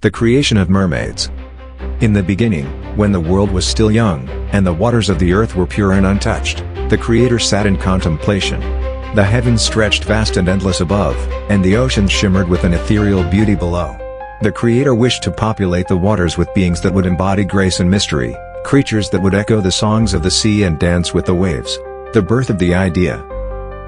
The creation of mermaids. In the beginning, when the world was still young, and the waters of the earth were pure and untouched, the Creator sat in contemplation. The heavens stretched vast and endless above, and the oceans shimmered with an ethereal beauty below. The Creator wished to populate the waters with beings that would embody grace and mystery, creatures that would echo the songs of the sea and dance with the waves. The birth of the idea.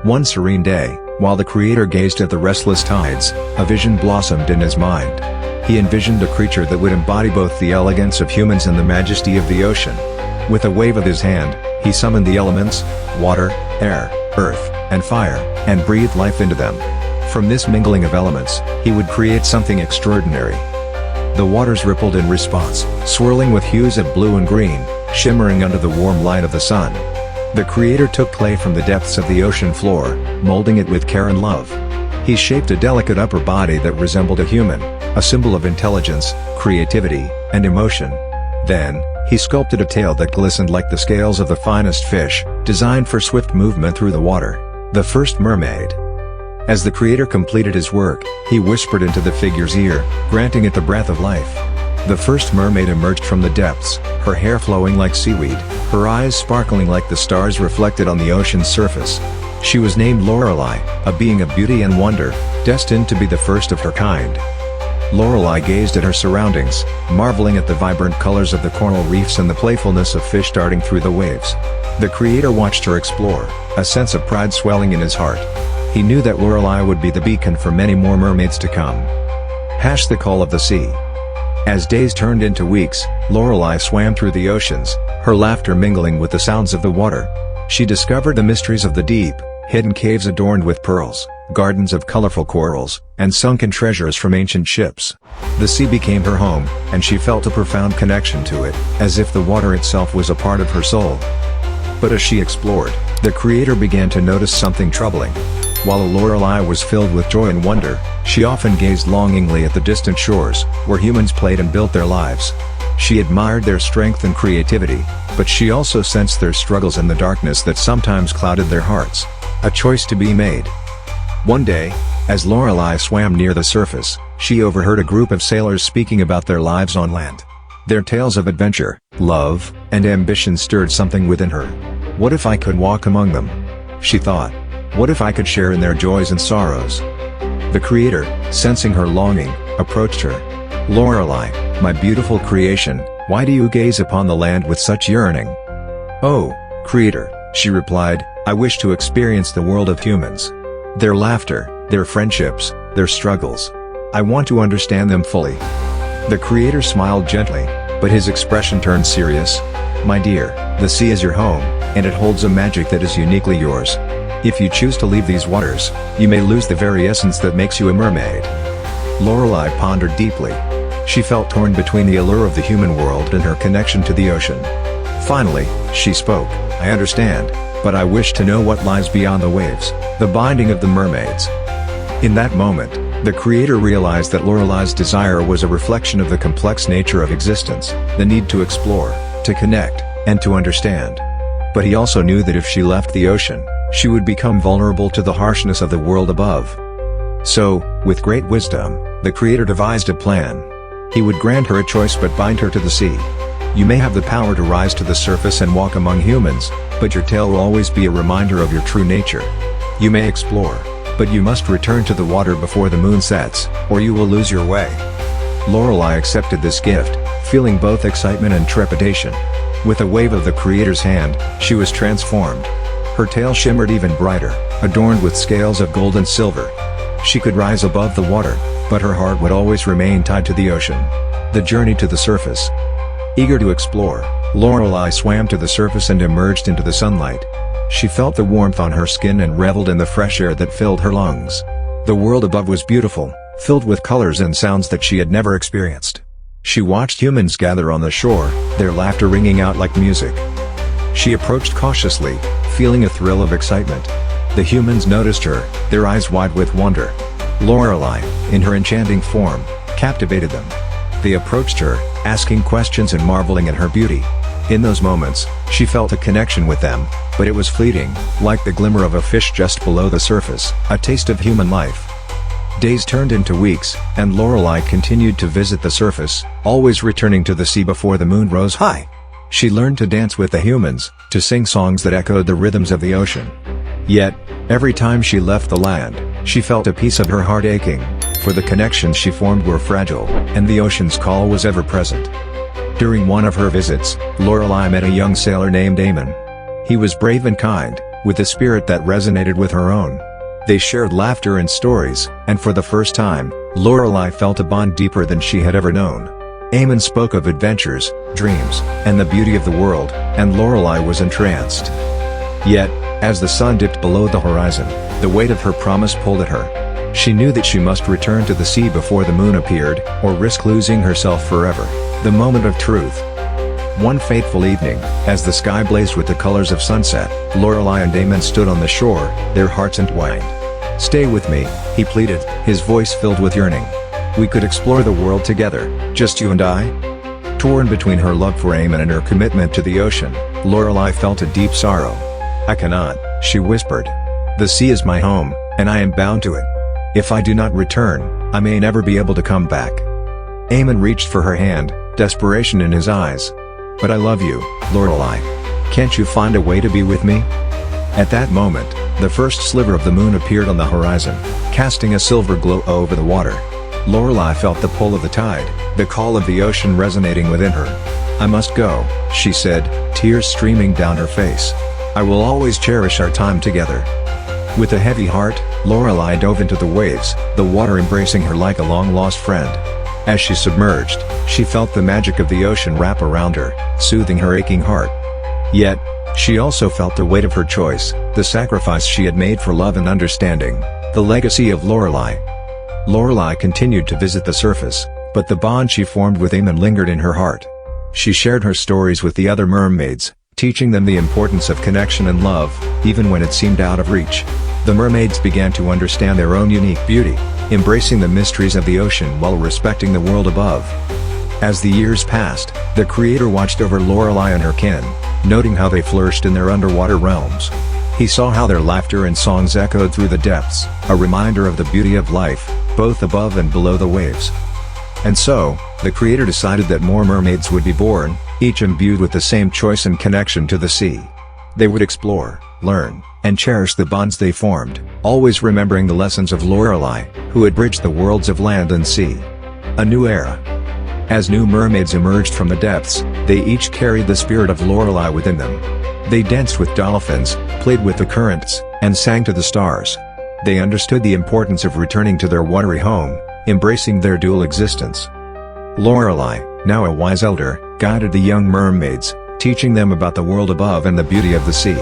One serene day, while the Creator gazed at the restless tides, a vision blossomed in his mind. He envisioned a creature that would embody both the elegance of humans and the majesty of the ocean. With a wave of his hand, he summoned the elements, water, air, earth, and fire, and breathed life into them. From this mingling of elements, he would create something extraordinary. The waters rippled in response, swirling with hues of blue and green, shimmering under the warm light of the sun. The Creator took clay from the depths of the ocean floor, molding it with care and love. He shaped a delicate upper body that resembled a human, a symbol of intelligence, creativity, and emotion. Then, he sculpted a tail that glistened like the scales of the finest fish, designed for swift movement through the water. The First Mermaid. As the Creator completed his work, he whispered into the figure's ear, granting it the breath of life. The First Mermaid emerged from the depths, her hair flowing like seaweed, her eyes sparkling like the stars reflected on the ocean's surface. She was named Laurelai, a being of beauty and wonder, destined to be the first of her kind. Laurelai gazed at her surroundings, marveling at the vibrant colors of the coral reefs and the playfulness of fish darting through the waves. The Creator watched her explore, a sense of pride swelling in his heart. He knew that Laurelai would be the beacon for many more mermaids to come. The call of the sea. As days turned into weeks, Laurelai swam through the oceans, her laughter mingling with the sounds of the water. She discovered the mysteries of the deep, hidden caves adorned with pearls, gardens of colorful corals, and sunken treasures from ancient ships. The sea became her home, and she felt a profound connection to it, as if the water itself was a part of her soul. But as she explored, the Creator began to notice something troubling. While Laurelai was filled with joy and wonder, she often gazed longingly at the distant shores, where humans played and built their lives. She admired their strength and creativity, but she also sensed their struggles and the darkness that sometimes clouded their hearts. A choice to be made. One day, as Laurelai swam near the surface, she overheard a group of sailors speaking about their lives on land. Their tales of adventure, love, and ambition stirred something within her. What if I could walk among them? She thought. What if I could share in their joys and sorrows? The Creator, sensing her longing, approached her. Laurelai, my beautiful creation, why do you gaze upon the land with such yearning? Oh, Creator, she replied, I wish to experience the world of humans. Their laughter, their friendships, their struggles. I want to understand them fully. The Creator smiled gently, but his expression turned serious. My dear, the sea is your home, and it holds a magic that is uniquely yours. If you choose to leave these waters, you may lose the very essence that makes you a mermaid. Laurelai pondered deeply. She felt torn between the allure of the human world and her connection to the ocean. Finally, she spoke. I understand, but I wish to know what lies beyond the waves, the binding of the mermaids. In that moment, the Creator realized that Laurelai's desire was a reflection of the complex nature of existence, the need to explore, to connect, and to understand. But he also knew that if she left the ocean, she would become vulnerable to the harshness of the world above. So, with great wisdom, the Creator devised a plan. He would grant her a choice but bind her to the sea. You may have the power to rise to the surface and walk among humans, but your tail will always be a reminder of your true nature. You may explore, but you must return to the water before the moon sets, or you will lose your way. Laurelai accepted this gift, feeling both excitement and trepidation. With a wave of the Creator's hand, she was transformed. Her tail shimmered even brighter, adorned with scales of gold and silver. She could rise above the water, but her heart would always remain tied to the ocean. The journey to the surface. Eager to explore, Laurelai swam to the surface and emerged into the sunlight. She felt the warmth on her skin and reveled in the fresh air that filled her lungs. The world above was beautiful, filled with colors and sounds that she had never experienced. She watched humans gather on the shore, their laughter ringing out like music. She approached cautiously, feeling a thrill of excitement. The humans noticed her, their eyes wide with wonder. Laurelai, in her enchanting form, captivated them. They approached her, asking questions and marveling at her beauty. In those moments, she felt a connection with them, but it was fleeting, like the glimmer of a fish just below the surface, a taste of human life. Days turned into weeks, and Laurelai continued to visit the surface, always returning to the sea before the moon rose high. She learned to dance with the humans, to sing songs that echoed the rhythms of the ocean. Yet, every time she left the land, she felt a piece of her heart aching, for the connections she formed were fragile, and the ocean's call was ever present. During one of her visits, Laurelai met a young sailor named Eamon. He was brave and kind, with a spirit that resonated with her own. They shared laughter and stories, and for the first time, Laurelai felt a bond deeper than she had ever known. Eamon spoke of adventures, dreams, and the beauty of the world, and Laurelai was entranced. Yet, as the sun dipped below the horizon, the weight of her promise pulled at her. She knew that she must return to the sea before the moon appeared, or risk losing herself forever. The moment of truth. One fateful evening, as the sky blazed with the colors of sunset, Laurelai and Eamon stood on the shore, their hearts entwined. "Stay with me," he pleaded, his voice filled with yearning. "We could explore the world together, just you and I." Torn between her love for Eamon and her commitment to the ocean, Laurelai felt a deep sorrow. "I cannot," she whispered. "The sea is my home, and I am bound to it. If I do not return, I may never be able to come back." Eamon reached for her hand, desperation in his eyes. "But I love you, Laurelai. Can't you find a way to be with me?" At that moment, the first sliver of the moon appeared on the horizon, casting a silver glow over the water. Laurelai felt the pull of the tide, the call of the ocean resonating within her. "I must go," she said, tears streaming down her face. "I will always cherish our time together." With a heavy heart, Laurelai dove into the waves, the water embracing her like a long-lost friend. As she submerged, she felt the magic of the ocean wrap around her, soothing her aching heart. Yet, she also felt the weight of her choice, the sacrifice she had made for love and understanding, the legacy of Laurelai. Laurelai continued to visit the surface, but the bond she formed with Eamon lingered in her heart. She shared her stories with the other mermaids, teaching them the importance of connection and love, even when it seemed out of reach. The mermaids began to understand their own unique beauty, embracing the mysteries of the ocean while respecting the world above. As the years passed, the creator watched over Laurelai and her kin, noting how they flourished in their underwater realms. He saw how their laughter and songs echoed through the depths, a reminder of the beauty of life, both above and below the waves. And so, the creator decided that more mermaids would be born, each imbued with the same choice and connection to the sea. They would explore, learn, and cherish the bonds they formed, always remembering the lessons of Laurelai, who had bridged the worlds of land and sea. A new era. As new mermaids emerged from the depths, they each carried the spirit of Laurelai within them. They danced with dolphins, played with the currents, and sang to the stars. They understood the importance of returning to their watery home, embracing their dual existence. Laurelai, now a wise elder, guided the young mermaids, teaching them about the world above and the beauty of the sea.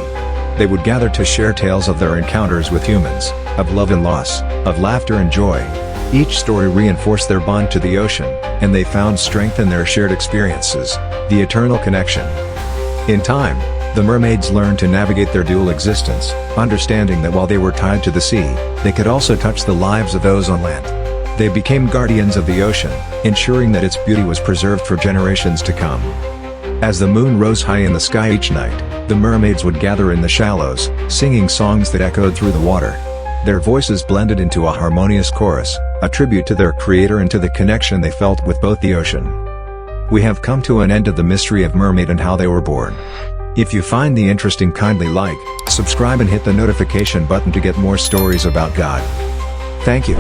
They would gather to share tales of their encounters with humans, of love and loss, of laughter and joy. Each story reinforced their bond to the ocean, and they found strength in their shared experiences, the eternal connection. In time, the mermaids learned to navigate their dual existence, understanding that while they were tied to the sea, they could also touch the lives of those on land. They became guardians of the ocean, ensuring that its beauty was preserved for generations to come. As the moon rose high in the sky each night, the mermaids would gather in the shallows, singing songs that echoed through the water. Their voices blended into a harmonious chorus, a tribute to their creator and to the connection they felt with both the ocean. We have come to an end of the mystery of mermaid and how they were born. If you find the interesting, kindly like, subscribe and hit the notification button to get more stories about God. Thank you.